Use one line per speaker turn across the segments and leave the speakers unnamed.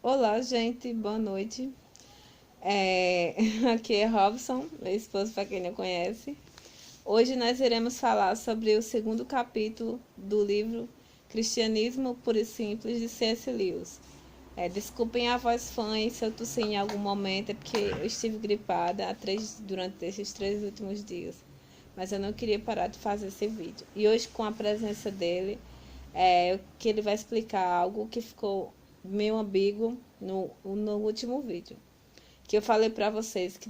Olá, gente, boa noite. É, Aqui é Robson, meu esposo, para quem não conhece. Hoje nós iremos falar sobre o segundo capítulo do livro Cristianismo Puro e Simples de C.S. Lewis. Desculpem a voz fã e se eu tossi em algum momento, é porque eu estive gripada durante esses 3 últimos dias. Mas eu não queria parar de fazer esse vídeo. E hoje, com a presença dele, que ele vai explicar algo que ficou meio ambíguo no último vídeo. Que eu falei para vocês que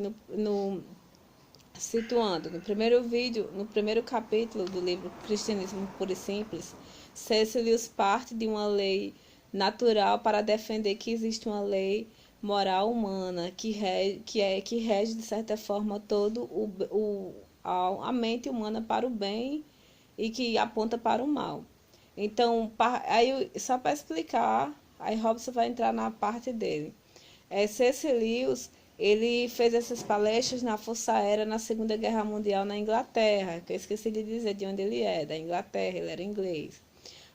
situando, no primeiro vídeo, no primeiro capítulo do livro Cristianismo Puro e Simples, C.S. Lewis parte de uma lei natural para defender que existe uma lei moral humana que rege de certa forma todo a mente humana para o bem e que aponta para o mal. Então, aí só para explicar, aí Robson vai entrar na parte dele. C.S. Lewis, ele fez essas palestras na Força Aérea na Segunda Guerra Mundial na Inglaterra, que eu esqueci de dizer de onde ele é, da Inglaterra, ele era inglês.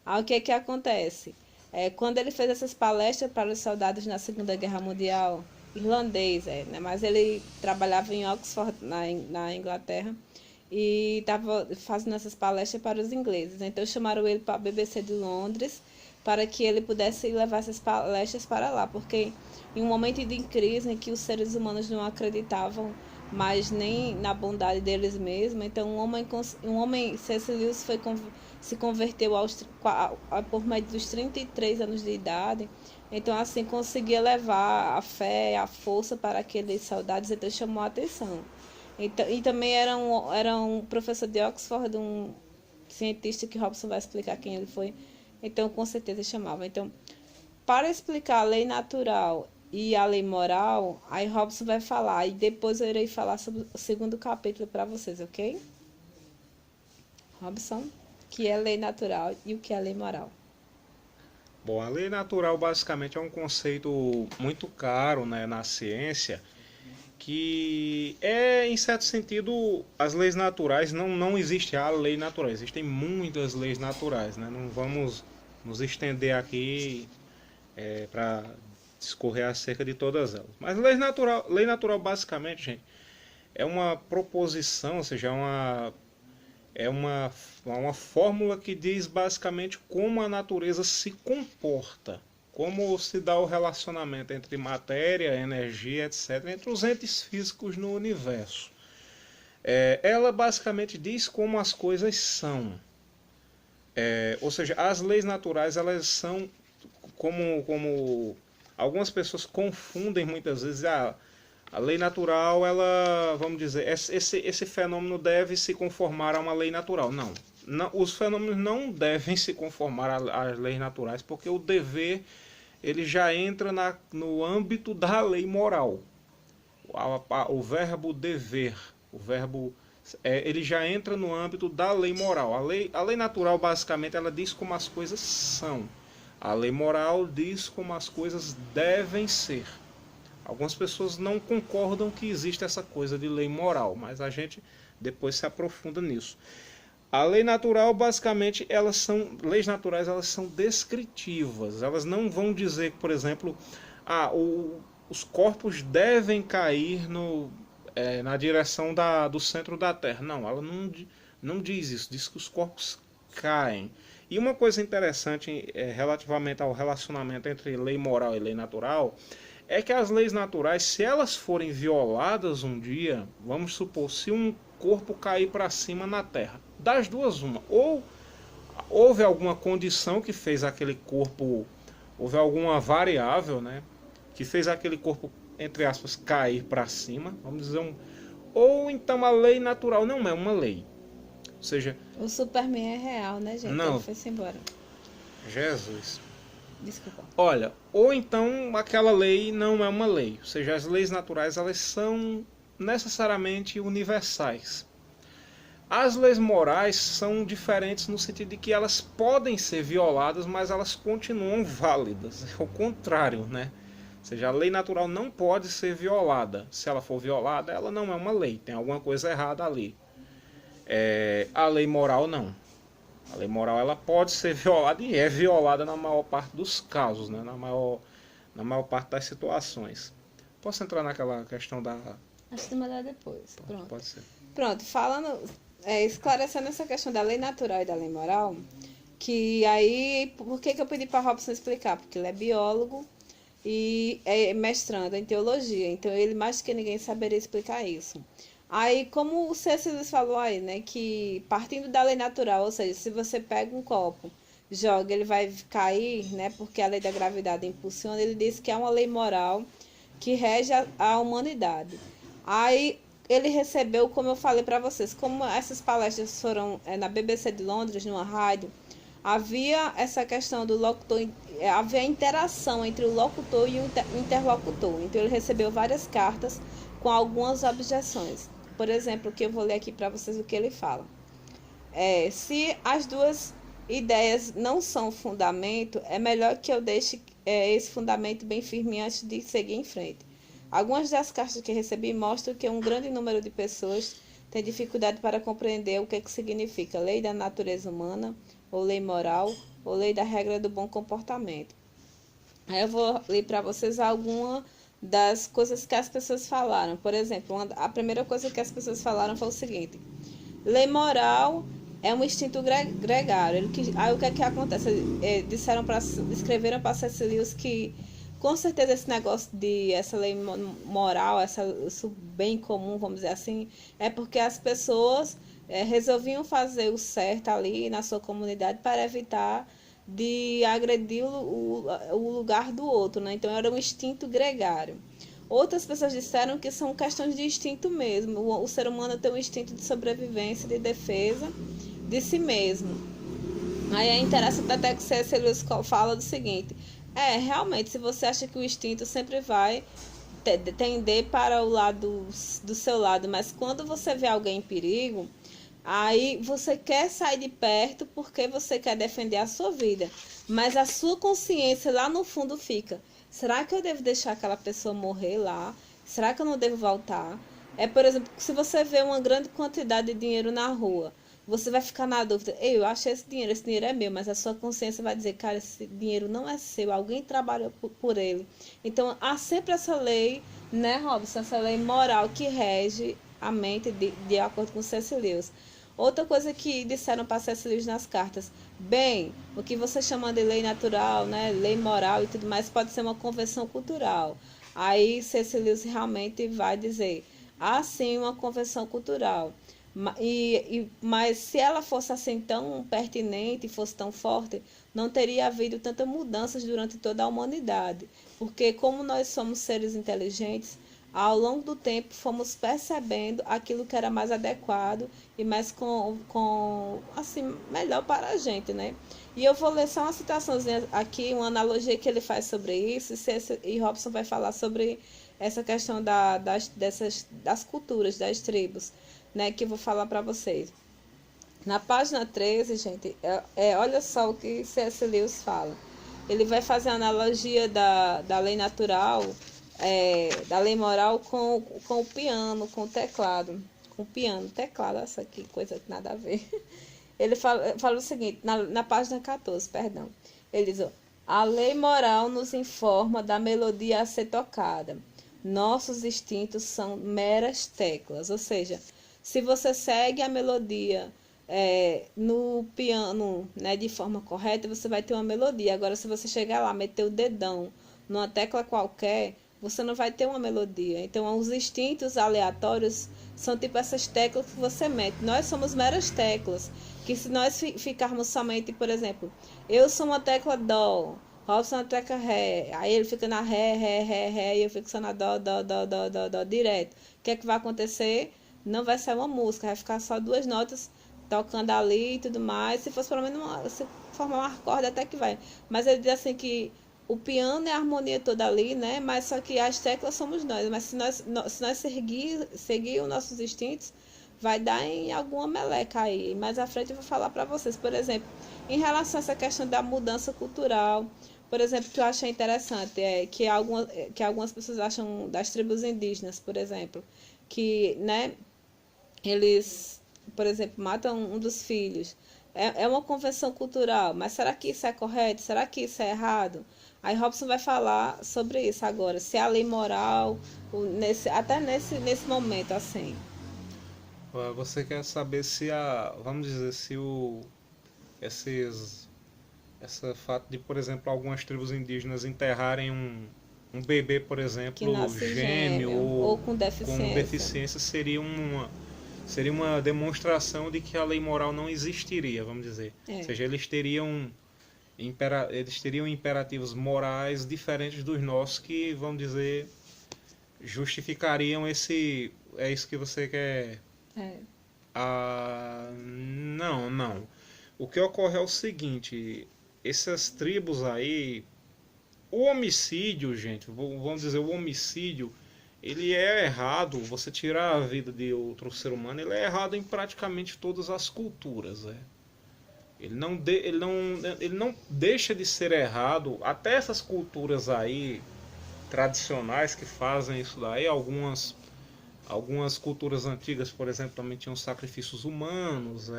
Aí o que acontece? Quando ele fez essas palestras para os soldados na Segunda Guerra Mundial, irlandês, né? Mas ele trabalhava em Oxford, na Inglaterra, e estava fazendo essas palestras para os ingleses. Então chamaram ele para a BBC de Londres para que ele pudesse levar essas palestras para lá, porque em um momento de crise em que os seres humanos não acreditavam mais nem na bondade deles mesmos, então um homem C.S. Lewis se converteu por meio dos 33 anos de idade, então assim conseguia levar a fé, a força para aqueles soldados, então chamou a atenção. Então, e também era um professor de Oxford, um cientista que Robson vai explicar quem ele foi, então com certeza chamava. Então, para explicar a lei natural e a lei moral, aí Robson vai falar e depois eu irei falar sobre o segundo capítulo para vocês, ok? Robson, que é lei natural e o que é lei moral.
Bom, a lei natural basicamente é um conceito muito caro, né, na ciência, que é, em certo sentido, as leis naturais, não existe a lei natural, existem muitas leis naturais, né? Não vamos nos estender aqui para discorrer acerca de todas elas. Mas lei natural basicamente, gente, é uma proposição, ou seja, é uma fórmula que diz basicamente como a natureza se comporta, como se dá o relacionamento entre matéria, energia, etc., entre os entes físicos no universo. Ela basicamente diz como as coisas são. Ou seja, as leis naturais elas são como algumas pessoas confundem muitas vezes a lei natural, ela, vamos dizer, esse fenômeno deve se conformar a uma lei natural. Não, os fenômenos não devem se conformar às leis naturais, porque o dever ele já entra no âmbito da lei moral. O verbo dever, o verbo ele já entra no âmbito da lei moral. A lei natural basicamente ela diz como as coisas são. A lei moral diz como as coisas devem ser. Algumas pessoas não concordam que existe essa coisa de lei moral, mas a gente depois se aprofunda nisso. A lei natural, basicamente, leis naturais, elas são descritivas. Elas não vão dizer, por exemplo, os corpos devem cair na direção do centro da Terra. Não, ela não diz isso, diz que os corpos caem. E uma coisa interessante relativamente ao relacionamento entre lei moral e lei natural é que as leis naturais, se elas forem violadas um dia, vamos supor, se um corpo cair para cima na Terra, das duas uma, ou houve alguma condição que fez aquele corpo, houve alguma variável, né, que fez aquele corpo, entre aspas, cair para cima, vamos dizer, ou então a lei natural não é uma lei. Ou seja,
O Superman é real, né, gente? Ele
não,
foi-se embora.
Jesus.
Desculpa.
Olha, ou então aquela lei não é uma lei, ou seja, as leis naturais elas são necessariamente universais. As leis morais são diferentes no sentido de que elas podem ser violadas, mas elas continuam válidas. É o contrário, né? Ou seja, a lei natural não pode ser violada. Se ela for violada, ela não é uma lei. Tem alguma coisa errada ali. A lei moral não. A lei moral ela pode ser violada e é violada na maior parte dos casos, né? na maior parte das situações. Posso entrar naquela questão da...
Acho que melhor depois. Pronto.
Pode ser.
Pronto, esclarecendo essa questão da lei natural e da lei moral, que aí, por que eu pedi para Robson explicar? Porque ele é biólogo e é mestrando em teologia, então ele mais que ninguém saberia explicar isso. Aí, como o C.S. Lewis falou aí, né, que partindo da lei natural, ou seja, se você pega um copo, joga, ele vai cair, né, porque a lei da gravidade impulsiona, ele diz que é uma lei moral que rege a humanidade. Aí ele recebeu, como eu falei para vocês, como essas palestras foram na BBC de Londres, numa rádio, havia essa questão do locutor, havia interação entre o locutor e o interlocutor. Então ele recebeu várias cartas com algumas objeções. Por exemplo, que eu vou ler aqui para vocês o que ele fala. Se as duas ideias não são fundamento, é melhor que eu deixe esse fundamento bem firme antes de seguir em frente. Algumas das cartas que recebi mostram que um grande número de pessoas tem dificuldade para compreender o que significa lei da natureza humana, ou lei moral, ou lei da regra do bom comportamento. Aí eu vou ler para vocês alguma das coisas que as pessoas falaram. Por exemplo, a primeira coisa que as pessoas falaram foi o seguinte: lei moral é um instinto gregário. Aí o que é que acontece? Escreveram para C.S. Lewis que com certeza esse negócio de essa lei moral, isso bem comum, vamos dizer assim, é porque as pessoas resolviam fazer o certo ali na sua comunidade para evitar de agredir o lugar do outro, né? Então era um instinto gregário. Outras pessoas disseram que são questões de instinto mesmo. O ser humano tem um instinto de sobrevivência, de defesa de si mesmo. Aí é interessante até que C.S. Lewis fala do seguinte: realmente, se você acha que o instinto sempre vai tender para o lado do seu lado, mas quando você vê alguém em perigo, aí você quer sair de perto porque você quer defender a sua vida, mas a sua consciência lá no fundo fica: será que eu devo deixar aquela pessoa morrer lá? Será que eu não devo voltar? Por exemplo, se você vê uma grande quantidade de dinheiro na rua, você vai ficar na dúvida: eu achei esse dinheiro é meu, mas a sua consciência vai dizer: cara, esse dinheiro não é seu, alguém trabalhou por ele. Então, há sempre essa lei, né, Robson, essa lei moral que rege a mente de acordo com C.S. Lewis. Outra coisa que disseram para C.S. Lewis nas cartas: bem, o que você chama de lei natural, né, lei moral e tudo mais, pode ser uma convenção cultural. Aí C.S. Lewis realmente vai dizer: há sim uma convenção cultural. Mas se ela fosse assim tão pertinente, fosse tão forte, não teria havido tantas mudanças durante toda a humanidade. Porque como nós somos seres inteligentes, ao longo do tempo fomos percebendo aquilo que era mais adequado e mais assim, melhor para a gente, né? E eu vou ler só uma citaçãozinha aqui, uma analogia que ele faz sobre isso, e Robson vai falar sobre essa questão das culturas, das tribos, né, que eu vou falar para vocês. Na página 13, gente, olha só o que C.S. Lewis fala. Ele vai fazer a analogia da lei natural, da lei moral com o piano, com o teclado. Com o piano, teclado, essa aqui, coisa que nada a ver. Ele fala o seguinte, na página 14, perdão. Ele diz: a lei moral nos informa da melodia a ser tocada. Nossos instintos são meras teclas, ou seja, se você segue a melodia no piano, né, de forma correta, você vai ter uma melodia. Agora, se você chegar lá, meter o dedão numa tecla qualquer, você não vai ter uma melodia. Então, os instintos aleatórios são tipo essas teclas que você mete. Nós somos meras teclas, que se nós ficarmos somente, por exemplo, eu sou uma tecla dó, Robson na tecla ré, aí ele fica na ré, e eu fico só na dó, direto. O que é que vai acontecer? Não vai ser uma música, vai ficar só duas notas tocando ali e tudo mais. Se fosse pelo menos se formar uma corda até que vai. Mas ele diz assim que o piano é a harmonia toda ali, né? Mas só que as teclas somos nós. Mas se nós seguir os nossos instintos, vai dar em alguma meleca aí. Mais à frente eu vou falar para vocês. Por exemplo, em relação a essa questão da mudança cultural, por exemplo, que eu achei interessante que algumas pessoas acham das tribos indígenas, por exemplo, que, né, eles, por exemplo, matam um dos filhos. É uma convenção cultural, mas será que isso é correto? Será que isso é errado? Aí Robson vai falar sobre isso agora, se a lei moral, até nesse momento, assim.
Você quer saber se vamos dizer, se esses, essa fato de, por exemplo, algumas tribos indígenas enterrarem um bebê, por
Que
exemplo,
nasce
gêmeo
gêmeo, ou com
com
deficiência.
deficiência, seria uma demonstração de que a lei moral não existiria, vamos dizer. Ou
É,
seja, eles teriam imperativos morais diferentes dos nossos que, vamos dizer, justificariam esse. É isso que você quer.
é.
Não, não. O que ocorre é o seguinte: essas tribos aí, o homicídio, gente, vamos dizer, o homicídio, ele é errado. Você tirar a vida de outro ser humano, ele é errado em praticamente todas as culturas, né? Ele não deixa de ser errado. Até essas culturas aí tradicionais que fazem isso daí, algumas culturas antigas, por exemplo, também tinham sacrifícios humanos.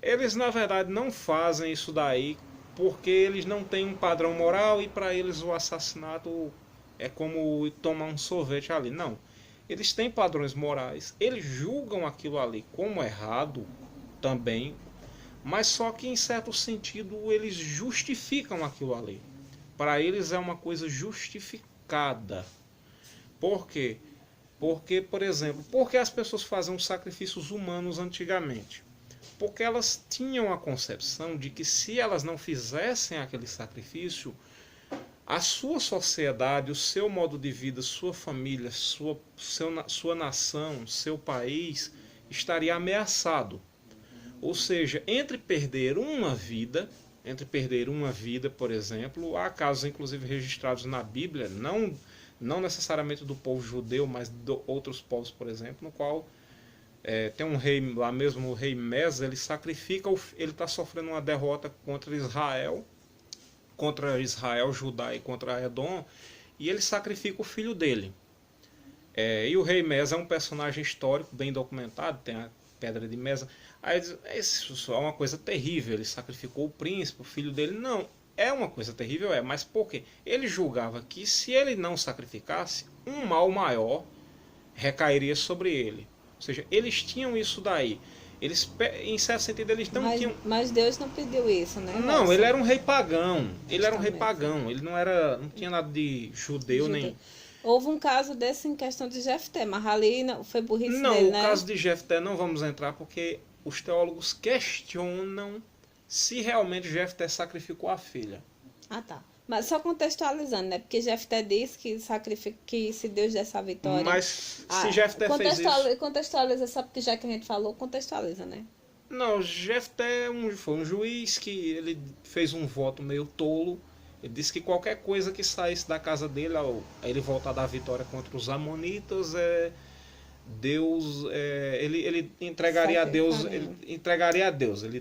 Eles na verdade não fazem isso daí porque eles não têm um padrão moral e para eles o assassinato é como tomar um sorvete ali. Não. Eles têm padrões morais, eles julgam aquilo ali como errado também, mas só que em certo sentido eles justificam aquilo ali. Para eles é uma coisa justificada. Por quê? Porque, por exemplo, porque as pessoas faziam sacrifícios humanos antigamente? Porque elas tinham a concepção de que se elas não fizessem aquele sacrifício, a sua sociedade, o seu modo de vida, sua família, sua nação, seu país estaria ameaçado. Ou seja, entre perder uma vida, por exemplo, há casos inclusive registrados na Bíblia, não necessariamente do povo judeu, mas de outros povos, por exemplo, no qual tem um rei lá mesmo, o rei Mesa, ele sacrifica, ele está sofrendo uma derrota contra Israel, Judá e contra Edom, e ele sacrifica o filho dele. E o rei Mesa é um personagem histórico bem documentado, tem a pedra de Mesa. Aí isso é uma coisa terrível, ele sacrificou o príncipe, o filho dele. Não, é uma coisa terrível, mas por quê? Ele julgava que se ele não sacrificasse, um mal maior recairia sobre ele. Ou seja, eles tinham isso daí. Eles, em certo sentido, eles não tinham.
Mas Deus não pediu isso, né,
Não, ele
Robson?
era um rei pagão. Ele era um rei
Justamente.
pagão. Ele não tinha nada de judeu
Judeu.
nem.
Houve um caso desse em questão de Jefté, mas ali foi burrice
Não,
dele,
o
né?
caso de Jefté não vamos entrar porque os teólogos questionam se realmente Jefté sacrificou a filha.
Ah, tá. Mas só contextualizando, né? Porque Jefté disse que se Deus desse a vitória.
Mas se Jefté fez isso.
Contextualiza, só porque já que a gente falou, contextualiza, né?
Não, Jefté foi um juiz que ele fez um voto meio tolo. Ele disse que qualquer coisa que saísse da casa dele, ao ele voltar da vitória contra os amonitas, Deus, ele entregaria a Deus, ele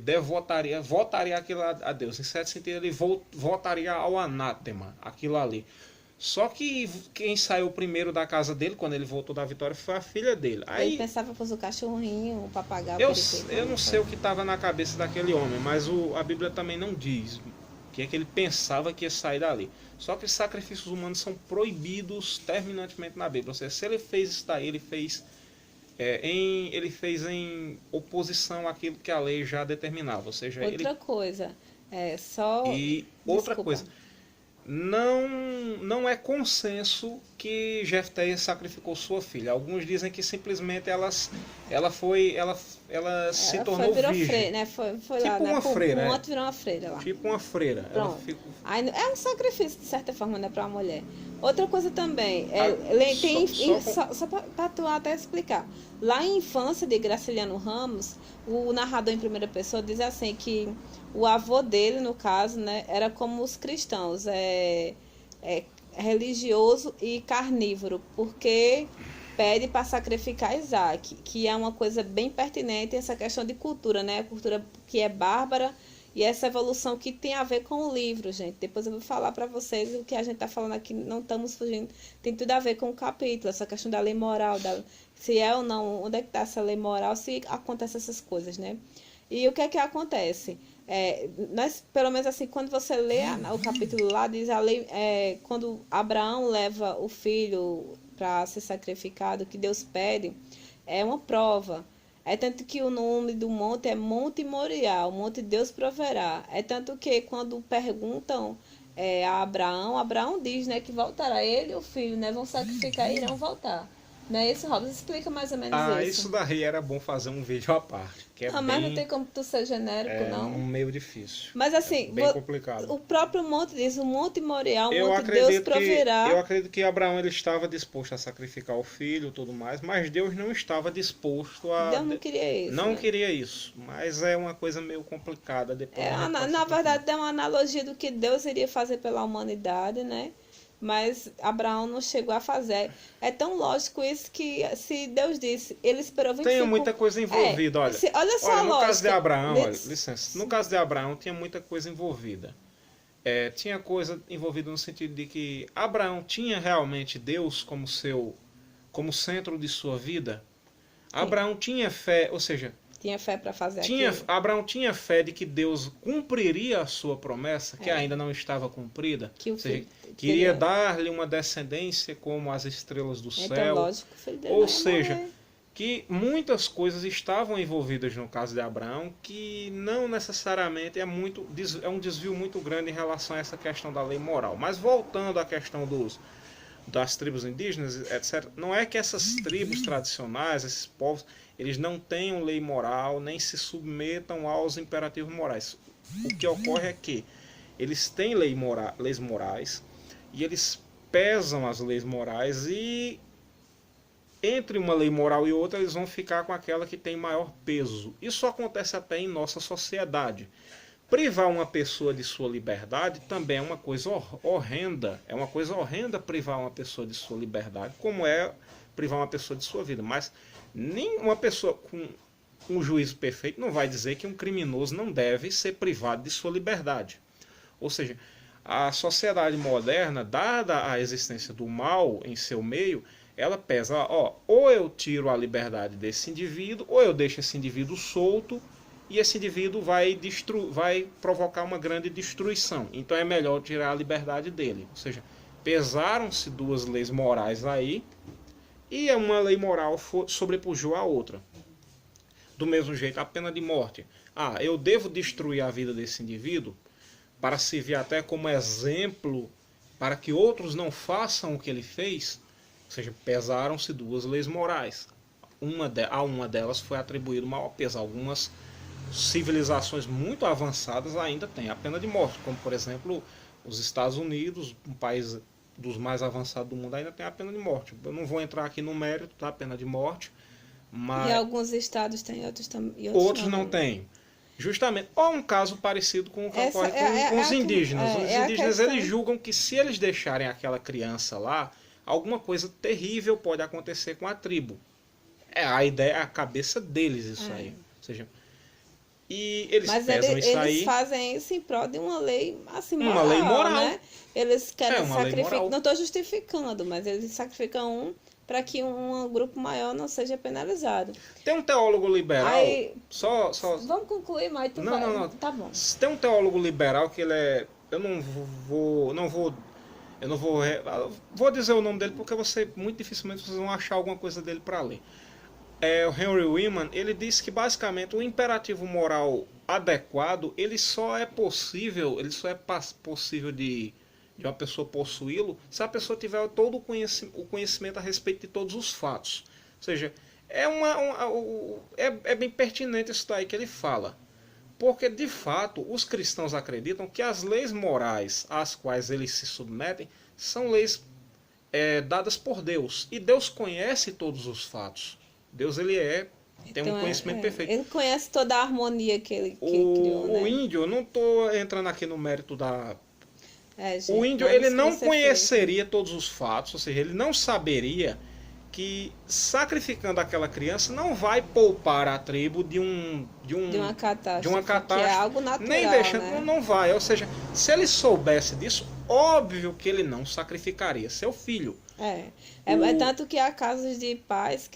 votaria aquilo a Deus. Em certo sentido, ele votaria ao anátema, aquilo ali. Só que quem saiu primeiro da casa dele, quando ele voltou da vitória, foi a filha dele.
Ele
Aí
pensava que fosse o cachorrinho, o papagaio, o
eu,
periquito.
eu não sei o que estava na cabeça daquele homem, mas a Bíblia também não diz o que é que ele pensava que ia sair dali. Só que os sacrifícios humanos são proibidos terminantemente na Bíblia. Ou seja, se ele fez isso daí, ele fez em oposição àquilo que a lei já determinava. Ou seja,
Outra coisa, só.
e outra
Desculpa.
coisa, não é consenso que Jefté sacrificou sua filha. Alguns dizem que simplesmente ela se tornou
Virou
virgem.
freira, né? Foi
Tipo
lá, né?
uma freira,
Ontem virou uma freira lá.
Tipo uma freira.
Pronto. Aí, é um sacrifício, de certa forma, né, para uma mulher. Outra coisa também, só para tu até explicar. Lá em Infância, de Graciliano Ramos, o narrador em primeira pessoa diz assim que o avô dele, no caso, né, era como os cristãos, religioso e carnívoro, porque pede para sacrificar Isaac, que é uma coisa bem pertinente, essa questão de cultura, né? Cultura que é bárbara e essa evolução que tem a ver com o livro, gente. Depois eu vou falar para vocês o que a gente está falando aqui, não estamos fugindo, tem tudo a ver com o capítulo, essa questão da lei moral, se é ou não, onde é que está essa lei moral, se acontecem essas coisas, né? E o que é que acontece? Pelo menos assim, quando você lê o capítulo lá, diz a lei, quando Abraão leva o filho para ser sacrificado, que Deus pede, é uma prova. É tanto que o nome do monte é Monte Moriá, o monte Deus proverá. É tanto que quando perguntam a Abraão, Abraão diz, né, que voltará ele e o filho, né, vão sacrificar e irão voltar. Não é isso, Robson? Explica mais ou menos isso.
Isso daí era bom fazer um vídeo à parte. Que é
Não, mas não tem como tu ser genérico, não.
É meio difícil.
Mas assim,
bem complicado.
O próprio monte diz, o Monte Moriá, o monte Deus proverá.
Eu acredito que Abraão ele estava disposto a sacrificar o filho e tudo mais, mas Deus não estava disposto a...
Deus não queria isso.
Não
né?
queria isso, mas é uma coisa meio complicada. Depois
na verdade, é uma analogia do que Deus iria fazer pela humanidade, né? Mas Abraão não chegou a fazer. É tão lógico isso que se Deus disse, ele esperou 25...
Tem muita coisa envolvida, olha.
Olha só a lógica.
No caso de Abraão, olha, licença. No caso de Abraão, tinha muita coisa envolvida. Tinha coisa envolvida no sentido de que Abraão tinha realmente Deus como centro de sua vida. Sim. Abraão tinha fé, ou seja...
Tinha fé para fazer aquilo.
Abraão tinha fé de que Deus cumpriria a sua promessa, que ainda não estava cumprida.
Ou seja,
queria dar-lhe uma descendência como as estrelas do céu.
Lógico,
ou seja, que muitas coisas estavam envolvidas no caso de Abraão, que não necessariamente é um desvio muito grande em relação a essa questão da lei moral. Mas voltando à questão das tribos indígenas, etc., não é que essas tribos tradicionais, esses povos, eles não tenham lei moral, nem se submetam aos imperativos morais. O que ocorre é que eles têm leis morais, e eles pesam as leis morais, e entre uma lei moral e outra, eles vão ficar com aquela que tem maior peso. Isso acontece até em nossa sociedade. Privar uma pessoa de sua liberdade também é uma coisa horrenda. É uma coisa horrenda privar uma pessoa de sua liberdade, como é privar uma pessoa de sua vida. Mas nenhuma pessoa com um juízo perfeito não vai dizer que um criminoso não deve ser privado de sua liberdade. Ou seja, a sociedade moderna, dada a existência do mal em seu meio, ela pesa, ou eu tiro a liberdade desse indivíduo, ou eu deixo esse indivíduo solto, e esse indivíduo vai provocar uma grande destruição. Então é melhor tirar a liberdade dele. Ou seja, pesaram-se duas leis morais aí, e uma lei moral sobrepujou a outra. Do mesmo jeito, a pena de morte. Eu devo destruir a vida desse indivíduo para servir até como exemplo para que outros não façam o que ele fez. Ou seja, pesaram-se duas leis morais. A uma delas foi atribuído maior peso. Algumas civilizações muito avançadas ainda têm a pena de morte, como por exemplo os Estados Unidos, um país dos mais avançados do mundo, ainda tem a pena de morte. Eu não vou entrar aqui no mérito da pena de morte, mas...
E alguns estados têm,
outros não têm. Justamente, um caso parecido com o que ocorre com os indígenas. Os indígenas eles julgam que se eles deixarem aquela criança lá, alguma coisa terrível pode acontecer com a tribo. A ideia, a cabeça deles isso aí. Ou seja, e eles pesam isso aí.
Eles fazem isso em prol de uma lei assim, moral,
uma lei moral.
Né? Eles querem
sacrificar.
Não estou justificando, mas eles sacrificam para que um grupo maior não seja penalizado.
Tem um teólogo liberal.
Aí,
só...
Vamos concluir, mas tu
vai. Não.
Tá bom.
Tem um teólogo liberal que ele é. Vou dizer o nome dele porque muito dificilmente vocês vão achar alguma coisa dele para ler. O Henry Wiman, ele diz que basicamente o imperativo moral adequado, ele só é possível de uma pessoa possuí-lo se a pessoa tiver todo o conhecimento a respeito de todos os fatos. Ou seja, é bem pertinente isso daí que ele fala. Porque, de fato, os cristãos acreditam que as leis morais às quais eles se submetem são leis dadas por Deus. E Deus conhece todos os fatos. Deus tem um conhecimento perfeito.
Ele conhece toda a harmonia que ele criou.
O índio, eu não estou entrando aqui no mérito da...
Gente,
o índio ele não conheceria todos os fatos, ou seja, ele não saberia que sacrificando aquela criança não vai poupar a tribo de
uma catástrofe,
de uma catástrofe,
que é algo natural,
nem deixa,
né?
não vai. Ou seja, se ele soubesse disso, óbvio que ele não sacrificaria seu filho.
É tanto que há casos de pais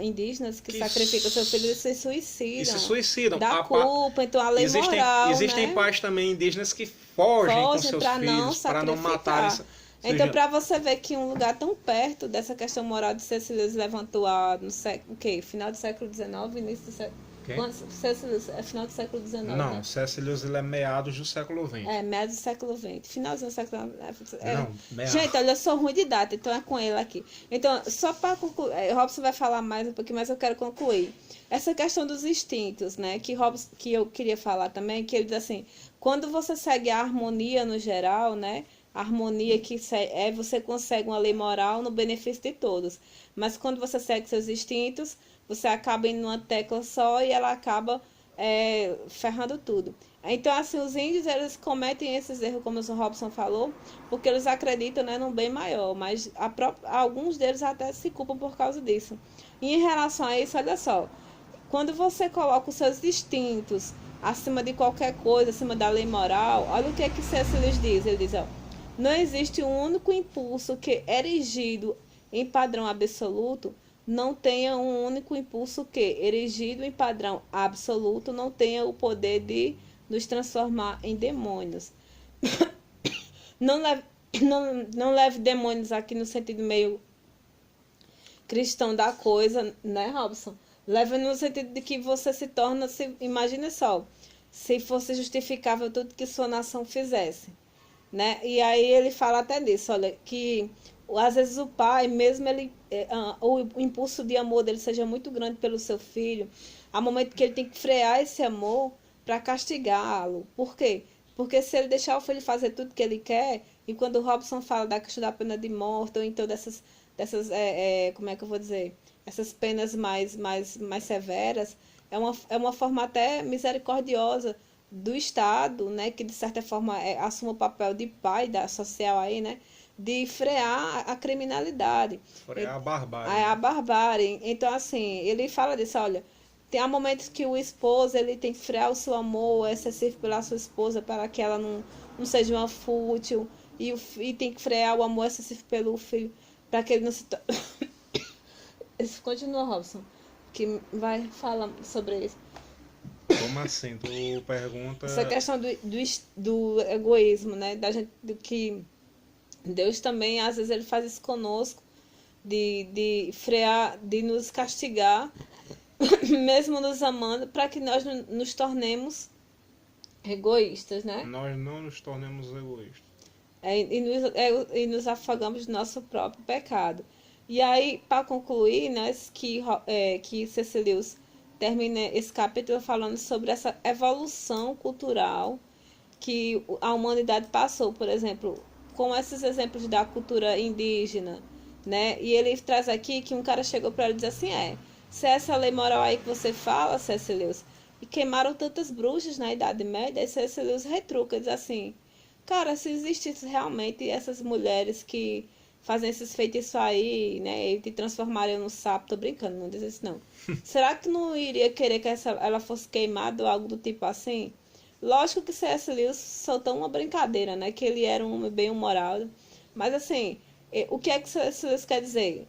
indígenas que sacrificam seu filho e se suicidam.
E se suicidam.
Da culpa, então a lei moral,
existem
né?
pais também indígenas que fogem com seus filhos para não matarem.
Então, para você ver que um lugar tão perto dessa questão moral de C.S. Lewis levantou no século, final do século XIX, início do século... C.S. Lewis é final do século XIX,
Não,
né?
C.S. Lewis ele é meados do século XX.
Meados do século XX. Finalzinho do século XX.
Não, meados.
Gente, olha, eu sou ruim de data, então é com ele aqui. Então, só para concluir, Robson vai falar mais um pouquinho, mas eu quero concluir. Essa questão dos instintos, né? Que eu queria falar também, que ele diz assim, quando você segue a harmonia no geral, né? A harmonia que você consegue uma lei moral no benefício de todos. Mas quando você segue seus instintos, você acaba indo numa tecla só e ela acaba ferrando tudo. Então, assim, os índios, eles cometem esses erros, como o Robson falou, porque eles acreditam, né, num bem maior, mas alguns deles até se culpam por causa disso. E em relação a isso, olha só, quando você coloca os seus instintos acima de qualquer coisa, acima da lei moral, olha o que C.S. Lewis diz. Ele diz, não existe um único impulso que, erigido em padrão absoluto, não tenha um único impulso que, erigido em padrão absoluto, não tenha o poder de nos transformar em demônios. Não leve demônios aqui no sentido meio cristão da coisa, né, Robson? Leve no sentido de que você se torna, imagine só, se fosse justificável tudo que sua nação fizesse, né? E aí ele fala até disso, olha, que às vezes o pai, mesmo o impulso de amor dele seja muito grande pelo seu filho, há momento que ele tem que frear esse amor para castigá-lo. Por quê? Porque se ele deixar o filho fazer tudo que ele quer, e quando o Robson fala da questão da pena de morte, ou então dessas como é que eu vou dizer, essas penas mais severas, é uma forma até misericordiosa do Estado, né, que de certa forma assume o papel de pai da social aí, né, de frear a criminalidade.
Frear a barbárie.
A barbárie. Então, assim, ele fala disso, olha, há momentos que o esposo ele tem que frear o seu amor excessivo pela sua esposa para que ela não seja uma fútil, e tem que frear o amor excessivo pelo filho para que ele não se torne... Continua, Robson, que vai falar sobre isso.
Como assim? Tu pergunta...
Essa questão do egoísmo, né? Da gente, do que Deus também, às vezes, ele faz isso conosco, de frear, de nos castigar, mesmo nos amando, para que nós nos tornemos egoístas, né?
Nós não nos tornemos egoístas.
E nos afogamos do nosso próprio pecado. E aí, para concluir, né, que C.S. Lewis termina esse capítulo falando sobre essa evolução cultural que a humanidade passou, por exemplo, com esses exemplos da cultura indígena, né? E ele traz aqui que um cara chegou para ele e disse assim, se é essa lei moral aí que você fala, C.S. Lewis, e queimaram tantas bruxas na Idade Média, e C.S. Lewis retruca, diz assim, cara, se existissem realmente essas mulheres que fazem esses feitiços aí, né, e te transformariam no sapo, tô brincando, não diz isso não. Será que não iria querer que ela fosse queimada ou algo do tipo assim? Lógico que C.S. Lewis soltou uma brincadeira, né, que ele era um homem bem humorado, mas assim, o que C.S. Lewis quer dizer?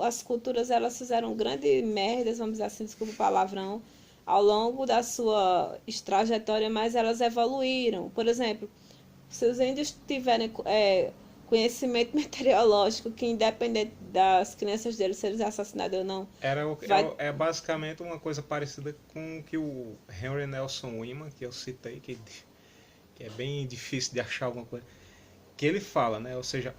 As culturas, elas fizeram grandes merdas, vamos dizer assim, desculpa o palavrão, ao longo da sua trajetória, mas elas evoluíram. Por exemplo, se os índios tiverem conhecimento meteorológico, que independente das crianças deles serem assassinadas ou não...
É basicamente uma coisa parecida com o que o Henry Nelson Wyman, que eu citei, que é bem difícil de achar alguma coisa, que ele fala, né? Ou seja,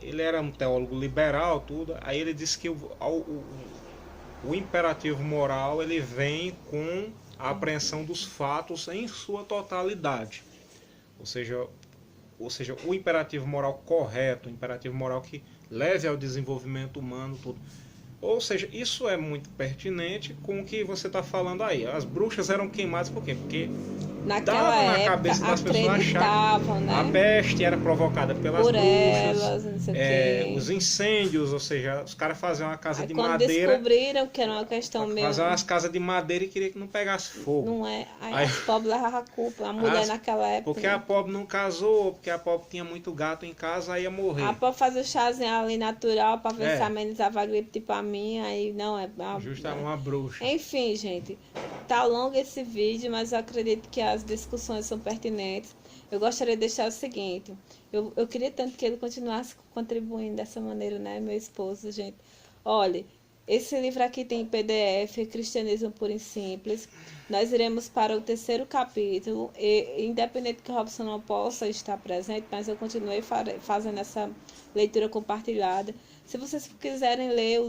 ele era um teólogo liberal, tudo, aí ele disse que o imperativo moral ele vem com a apreensão dos fatos em sua totalidade. Ou seja, o imperativo moral correto, o imperativo moral que leve ao desenvolvimento humano, tudo. Ou seja, isso é muito pertinente com o que você está falando aí. As bruxas eram queimadas por quê? Porque
naquela
dava na
época
cabeça das pessoas acharem
acreditavam,
que a
né?
peste era provocada pelas
Por
bruxas,
elas, não sei o quê.
os incêndios, ou seja, os caras faziam uma casa
Aí
de
quando
madeira,
descobriram que era uma questão meio.
faziam umas casas de madeira e queria que não pegasse fogo.
Não é. Aí
Aí,
as pobres levavam a culpa. A mulher naquela época.
porque a pobre não casou, porque a pobre tinha muito gato em casa, aí ia morrer.
A pobre fazia o chazinho ali natural pra ver
É.
se amenizava a gripe tipo a minha. Aí não é.
Justamente uma bruxa.
Enfim, gente, tá longo esse vídeo, mas eu acredito que as discussões são pertinentes. Eu gostaria de deixar o seguinte, eu queria tanto que ele continuasse contribuindo dessa maneira, né, meu esposo, gente. Olha, esse livro aqui tem PDF, Cristianismo Puro e Simples. Nós iremos para o 3º capítulo, e independente que o Robson não possa estar presente, mas eu continuei fazendo essa leitura compartilhada. Se vocês quiserem ler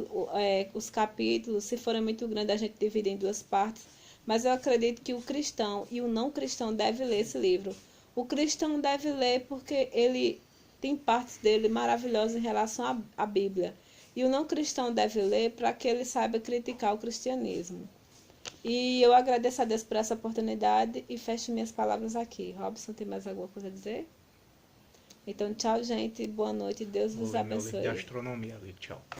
os capítulos, se forem muito grandes, a gente divide em 2 partes. Mas eu acredito que o cristão e o não cristão devem ler esse livro. O cristão deve ler porque ele tem partes dele maravilhosas em relação à Bíblia. E o não cristão deve ler para que ele saiba criticar o cristianismo. E eu agradeço a Deus por essa oportunidade e fecho minhas palavras aqui. Robson, tem mais alguma coisa a dizer? Então, tchau, gente. Boa noite. Deus vos abençoe.
De astronomia ali, tchau.